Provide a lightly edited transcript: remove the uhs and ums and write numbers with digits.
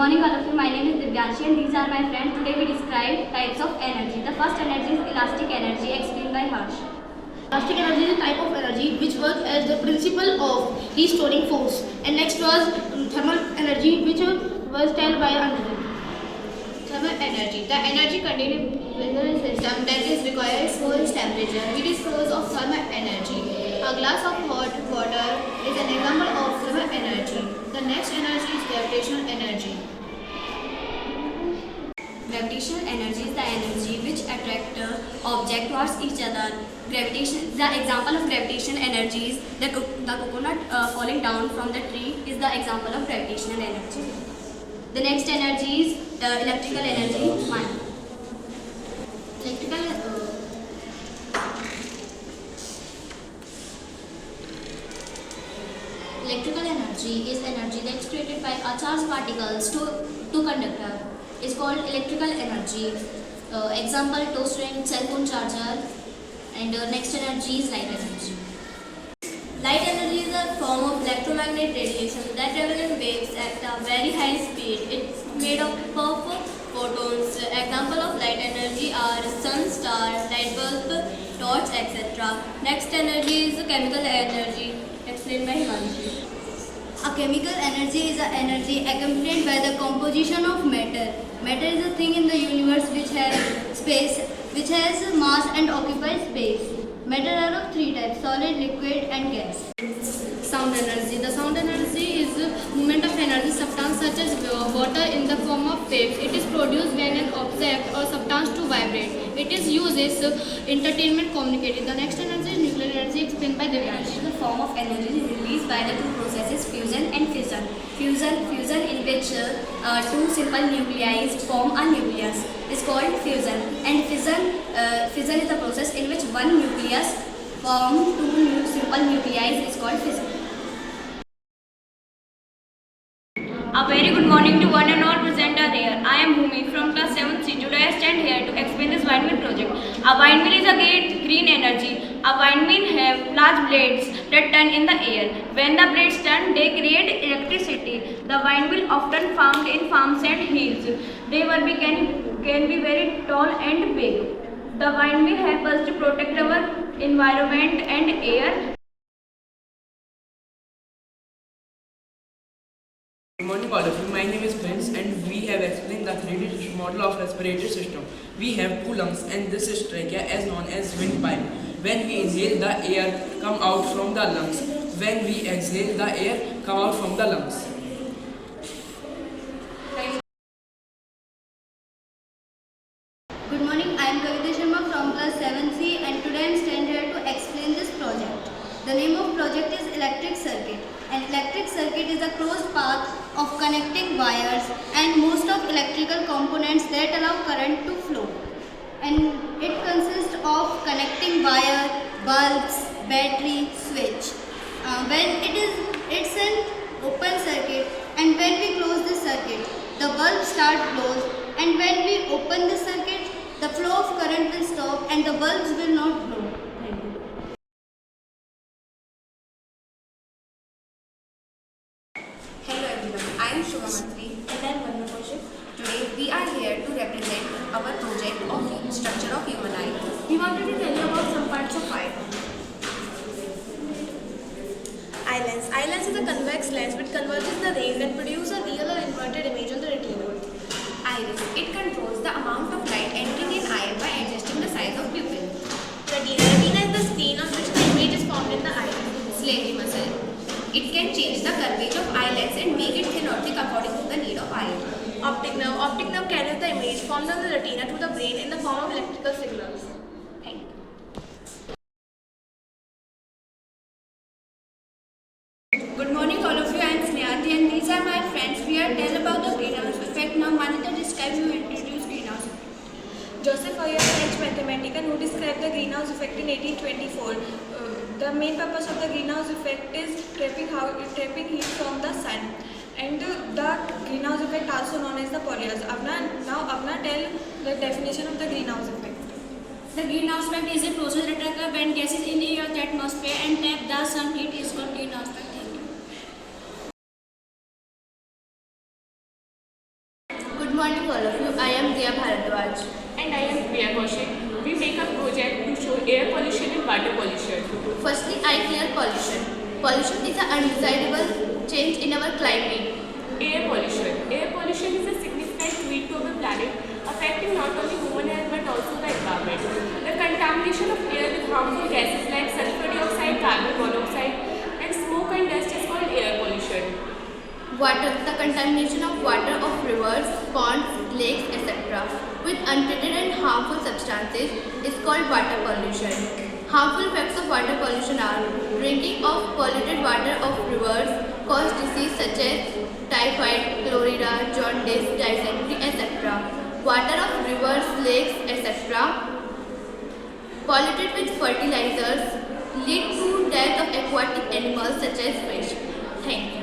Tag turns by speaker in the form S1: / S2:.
S1: morning all of you. My name is Divyanshi and these are my friends. Today we describe types of energy. The first energy is elastic energy, explained by Harsh.
S2: Elastic energy is a type of energy which works as the principle of restoring force. And next was thermal energy, which was told by Anjali.
S3: Thermal energy. The energy contained in the system that is required for its temperature. It is source of thermal energy. A glass of hot water is an example of thermal energy. The next energy is gravitational energy.
S1: Gravitational energy is the energy which attract object towards each other. Gravitation. The example of gravitational energy is the coconut falling down from the tree is the example of gravitational energy. The next energy is electrical energy.
S3: Electrical energy is energy that is created by a charged particles to conductor. Is called electrical energy. Example: toaster, cell phone charger. And next energy is light energy.
S1: Light energy is a form of electromagnetic radiation that travels in waves at a very high speed. It's made up of photons. Example of light energy are sun, star, light bulb, torch, etc. Next energy is chemical energy, explained by Himanshi. A chemical energy is an energy accompanied by the composition of matter. Matter is a thing in the universe which has mass and occupies space. Matter are of three types: solid, liquid, and gas.
S2: Sound energy. The sound energy is movement of energy substance such as water in the form of waves. It is produced when an object or substance to vibrate. It is used as entertainment communicated. The next energy is nuclear energy, explained by Divyanshi.
S1: The form of energy released by the two processes fusion and fission. Fusion in which two simple nuclei form a nucleus is called fusion, and fission is the process in which one nucleus form two simple nuclei is called fission. A very good morning to one and all present are here. I am Bhumi from class 7C. Today I stand here to explain this windmill project. A windmill is a green energy. A windmill have large blades that turn in the air. When the blades turn, they create electricity. The windmill often found in farms and hills. They can be very tall and big. The windmill help us to protect our environment and air.
S4: Good morning all of you. My name is Prince and we have explained the 3D model of respiratory system. We have two lungs and this is trachea as known as windpipe. When we inhale, the air come out from the lungs. When we exhale, the air come out from the lungs.
S1: Good morning, I am Kavita Sharma from class 7C and today I am standing here to explain this project. The name of project is electric circuit. An electric circuit is a closed path of connecting wires and most of electrical components that allow current to flow. And it consists of connecting wire, bulbs, battery, switch. It's an open circuit, and when we close the circuit, the bulb start closed, and when we open the circuit, the flow of current will stop and the bulbs will not glow. Thank you.
S5: Hello everyone, I am Shubha Mantri and I am Vanna Kaushik. Today we are here to represent our project of structure of human eye. We wanted to tell you about some parts of eye.
S2: Eye lens. Eye lens is a convex lens which converges the rays and produces a real or inverted image on the retina.
S5: Iris. It controls the amount of light entering in eye by adjusting the size of pupil.
S2: Retina. Retina is the screen on which the image is formed in the eye.
S5: Ciliary muscle. It can change the curvature of eye lens and make it thin or thick according to the need of eye.
S2: Optic nerve. Optic nerve carries the image formed on the retina to the brain in the form of electrical signals.
S5: Thank you.
S1: Good morning all of you, I am Snehathi and these are my friends. We are tell about the greenhouse effect. Now Manita describes you introduce greenhouse effect.
S6: Joseph Fourier, French mathematician who described the greenhouse effect in 1824. The main purpose of the greenhouse effect is trapping heat from the sun. And the greenhouse effect, also known as the Fourier's. Now Avna tell the definition of the greenhouse effect.
S1: The greenhouse effect is a process that occurs when gases in the Earth's atmosphere and trap the sun heat is called greenhouse effect.
S3: morning all of you. I am Diya Bharadwaj.
S7: And I am Priya Kaushik. We make a project to show air pollution and water pollution.
S3: Firstly, I clear pollution. Pollution is an undesirable change in our climate.
S7: Air pollution. Air pollution is a significant threat to our planet, affecting not only human health but also the environment. The contamination of air with harmful gases like sulfur dioxide, carbon monoxide, and smoke and dust is called air pollution.
S3: Water, the contamination of water of rivers, ponds, lakes, etc. with untreated and harmful substances is called water pollution. Harmful effects of water pollution are drinking of polluted water of rivers cause disease such as typhoid, cholera, jaundice, dysentery, etc. Water of rivers, lakes, etc. polluted with fertilizers lead to death of aquatic animals such as fish. Thank you.